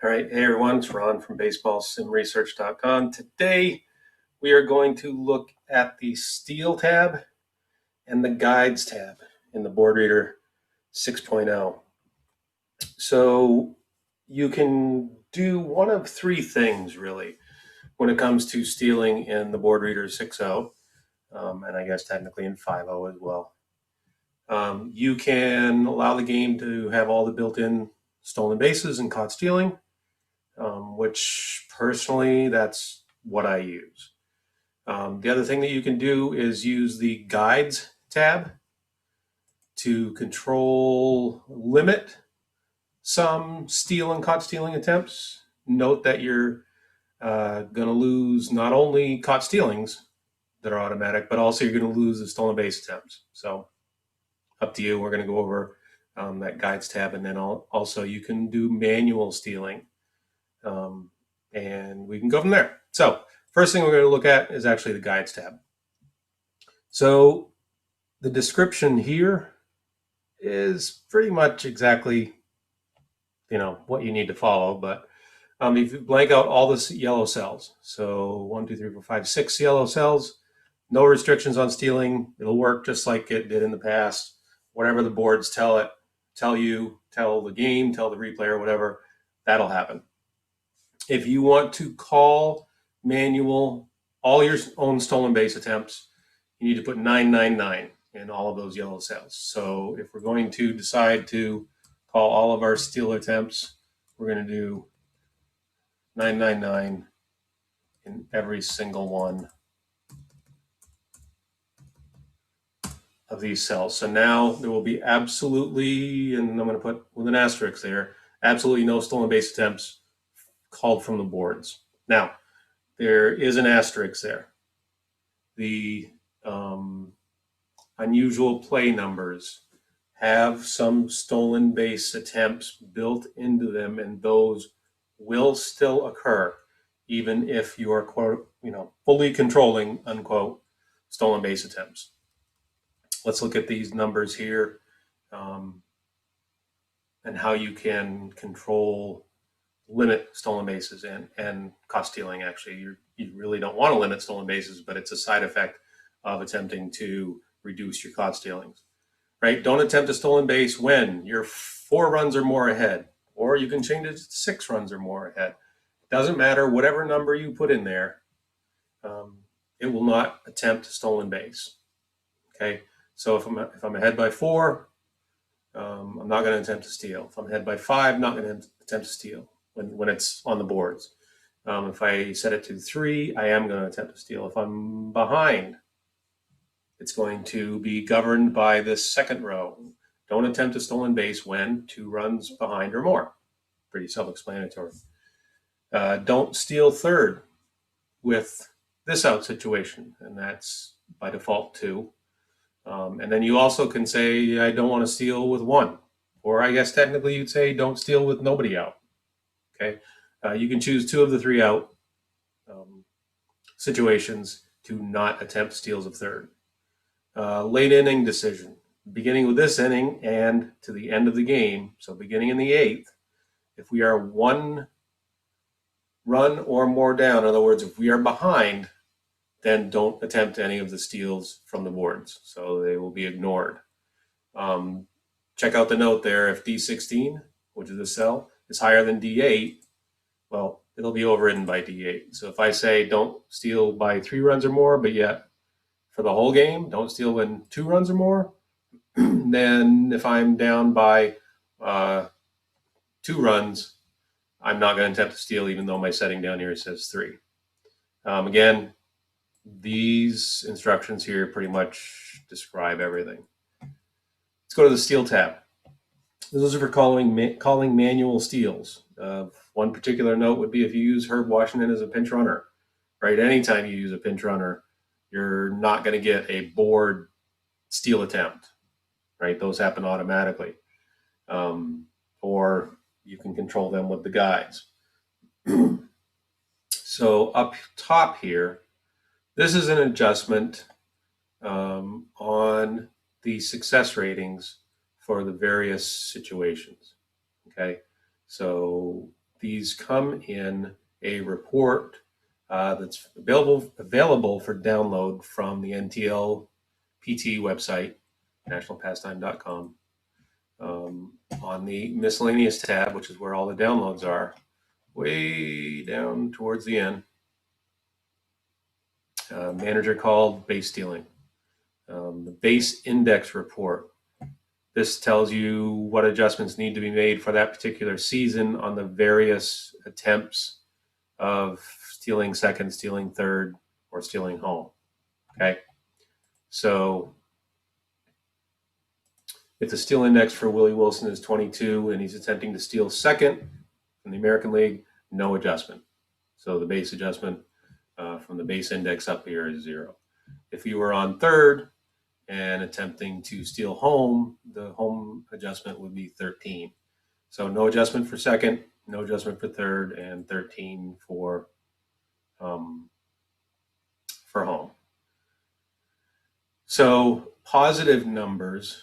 All right, hey everyone, it's Ron from BaseballSimResearch.com. Today we are going to look at the Steal tab and the Guides tab in the Board Reader 6.0. So you can do one of three things really when it comes to stealing in the Board Reader 6.0, and I guess technically in 5.0 as well. You can allow the game to have all the built-in stolen bases and caught stealing. Which personally, that's what I use. The other thing that you can do is use the Guides tab to limit some steal and caught stealing attempts. Note that you're going to lose not only caught stealings that are automatic, but also you're going to lose the stolen base attempts. So up to you. We're going to go over that Guides tab, and then also you can do manual stealing. And we can go from there. So first thing we're going to look at is actually the Guides tab. So the description here is pretty much exactly, what you need to follow. But if you blank out all the yellow cells, so 1, 2, 3, 4, 5, 6 yellow cells, no restrictions on stealing. It'll work just like it did in the past. Whatever the boards tell you, tell the game, tell the replayer, whatever, that'll happen. If you want to call manual all your own stolen base attempts, you need to put 999 in all of those yellow cells. So if we're going to decide to call all of our steal attempts, we're going to do 999 in every single one of these cells. So now there will be absolutely, and I'm going to put with an asterisk there, absolutely no stolen base attempts called from the boards. Now, there is an asterisk there. The unusual play numbers have some stolen base attempts built into them, and those will still occur even if you are, quote, fully controlling, unquote, stolen base attempts. Let's look at these numbers here and how you can limit stolen bases and caught stealing. Actually, you really don't want to limit stolen bases, but it's a side effect of attempting to reduce your caught stealings, right? Don't attempt a stolen base when you're 4 runs or more ahead, or you can change it to 6 runs or more ahead. Doesn't matter, whatever number you put in there, it will not attempt a stolen base. Okay, so if I'm ahead by 4, I'm not going to attempt to steal. If I'm ahead by 5, I'm not going to attempt to steal when it's on the boards. If I set it to 3, I am going to attempt to steal. If I'm behind, it's going to be governed by this second row. Don't attempt a stolen base when 2 runs behind or more. Pretty self-explanatory. Don't steal third with this out situation, and that's by default 2. And then you also can say, I don't want to steal with 1. Or I guess technically you'd say, don't steal with nobody out. Okay, you can choose 2 of the 3 out situations to not attempt steals of third. Late inning decision. Beginning with this inning and to the end of the game, so beginning in the 8th, if we are 1 run or more down, in other words, if we are behind, then don't attempt any of the steals from the boards. So they will be ignored. Check out the note there. If D16, which is a cell, is higher than D8, well, it'll be overridden by D8. So if I say don't steal by 3 runs or more, but yet for the whole game, don't steal when 2 runs or more, then if I'm down by 2 runs, I'm not going to attempt to steal even though my setting down here says 3. Again, these instructions here pretty much describe everything. Let's go to the Steal tab. Those are for calling manual steals. One particular note would be if you use Herb Washington as a pinch runner, right? Anytime you use a pinch runner, you're not going to get a board steal attempt, right? Those happen automatically. Or you can control them with the guides. So up top here, this is an adjustment on the success ratings for the various situations. Okay, so these come in a report that's available for download from the NTLPT website, nationalpastime.com, on the miscellaneous tab, which is where all the downloads are, way down towards the end. Manager called base stealing. The base index report. This tells you what adjustments need to be made for that particular season on the various attempts of stealing second, stealing third, or stealing home. Okay, so if the steal index for Willie Wilson is 22 and he's attempting to steal second in the American League, no adjustment. So the base adjustment from the base index up here is 0. If you were on third and attempting to steal home, the home adjustment would be 13. So no adjustment for second, no adjustment for third, and 13 for home. So positive numbers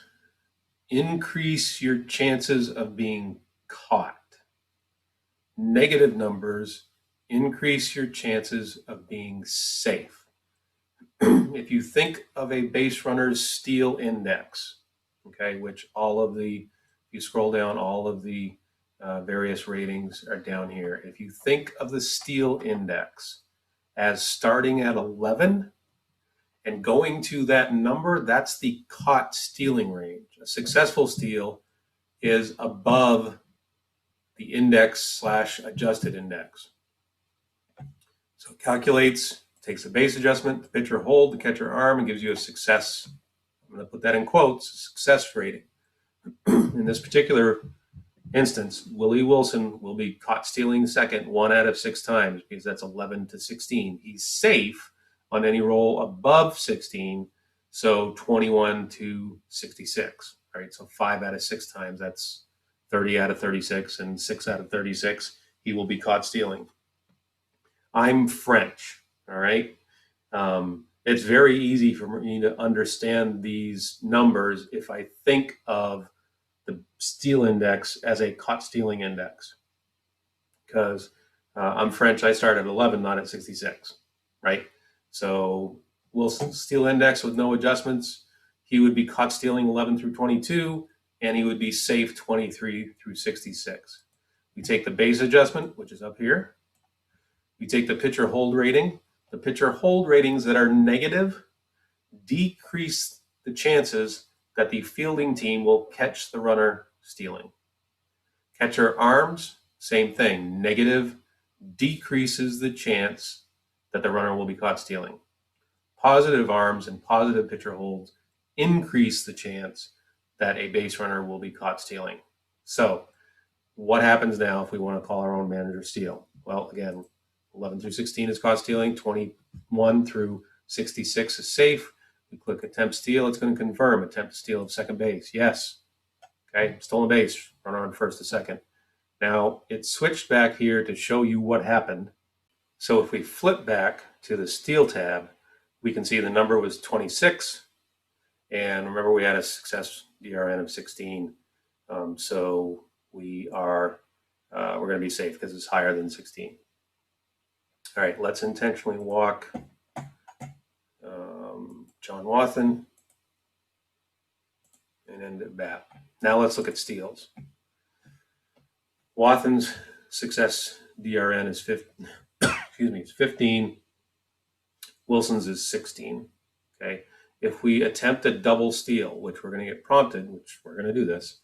increase your chances of being caught. Negative numbers increase your chances of being safe. If you think of a base runner's steal index, okay, which if you scroll down, all of the various ratings are down here. If you think of the steal index as starting at 11 and going to that number, that's the caught stealing range. A successful steal is above the index/adjusted index. So it calculates, takes the base adjustment, the pitcher hold, the catcher arm, and gives you a success. I'm going to put that in quotes, success rating. In this particular instance, Willie Wilson will be caught stealing second 1 out of 6 times because that's 11 to 16. He's safe on any roll above 16, so 21 to 66. Right, so 5 out of 6 times, that's 30 out of 36, and 6 out of 36, he will be caught stealing. I'm French. All right. It's very easy for me to understand these numbers if I think of the steal index as a caught stealing index. Because I'm French, I start at 11, not at 66. Right. So Wilson's steal index with no adjustments, he would be caught stealing 11 through 22, and he would be safe 23 through 66. We take the base adjustment, which is up here. We take the pitcher hold rating. The pitcher hold ratings that are negative decrease the chances that the fielding team will catch the runner stealing. Catcher arms, same thing. Negative decreases the chance that the runner will be caught stealing. Positive arms and positive pitcher holds increase the chance that a base runner will be caught stealing. So what happens now if we want to call our own manager steal? Well, again, 11 through 16 is caught stealing. 21 through 66 is safe. We click attempt steal. It's going to confirm attempt steal of second base. Yes. Okay. Stolen base. Runner on first to second. Now it switched back here to show you what happened. So if we flip back to the steal tab, we can see the number was 26. And remember, we had a success DRN of 16. So we're going to be safe because it's higher than 16. All right, let's intentionally walk John Wathan and end at bat. Now let's look at steals. Wathan's success DRN is 15. Wilson's is 16. Okay, if we attempt a double steal, which we're going to get prompted, which we're going to do this,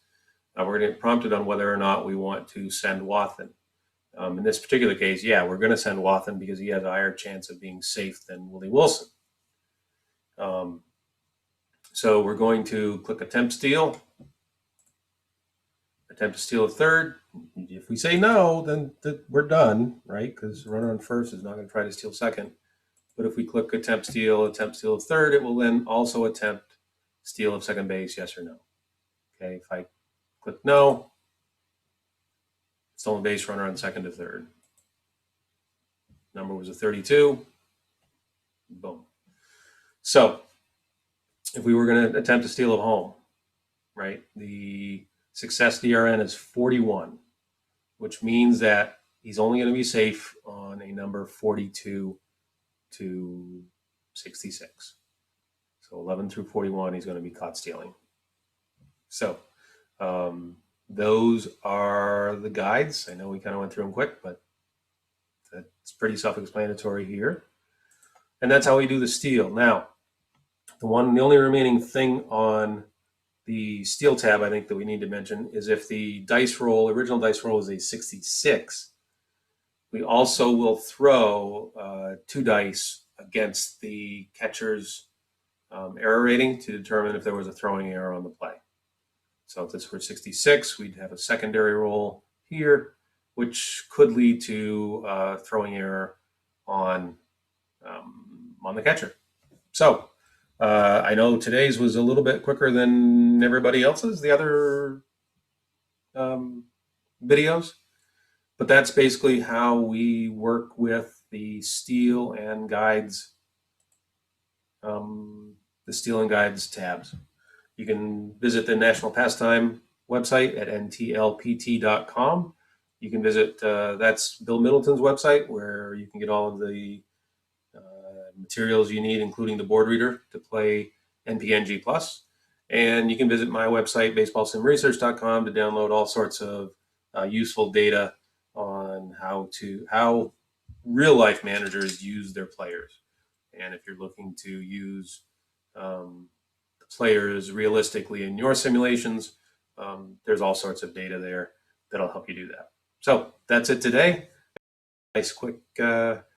we're going to get prompted on whether or not we want to send Wathan. In this particular case, yeah, we're going to send Wathan because he has a higher chance of being safe than Willie Wilson. So we're going to click attempt steal. Attempt to steal a third. If we say no, then we're done, right? Because the runner on first is not going to try to steal second. But if we click attempt steal a third, it will then also attempt steal of second base, yes or no. Okay, if I click no, stolen base, runner on second to third. Number was a 32. Boom. So if we were going to attempt to steal of home, right, the success DRN is 41, which means that he's only going to be safe on a number 42 to 66. So 11 through 41, he's going to be caught stealing. So those are the guides. I know we kind of went through them quick, but that's pretty self-explanatory here. And that's how we do the steal. Now, the only remaining thing on the steal tab I think that we need to mention is if the original dice roll is a 66, we also will throw 2 dice against the catcher's error rating to determine if there was a throwing error on the play. So if this were 66, we'd have a secondary roll here, which could lead to throwing error on the catcher. So I know today's was a little bit quicker than everybody else's, the other videos, but that's basically how we work with the steal and guides, tabs. You can visit the National Pastime website at ntlpt.com. You can visit, that's Bill Middleton's website, where you can get all of the materials you need, including the board reader to play NPNG Plus. And you can visit my website, baseballsimresearch.com, to download all sorts of useful data on how real life managers use their players. And if you're looking to use players realistically in your simulations, there's all sorts of data there that'll help you do that. So that's it today. Nice quick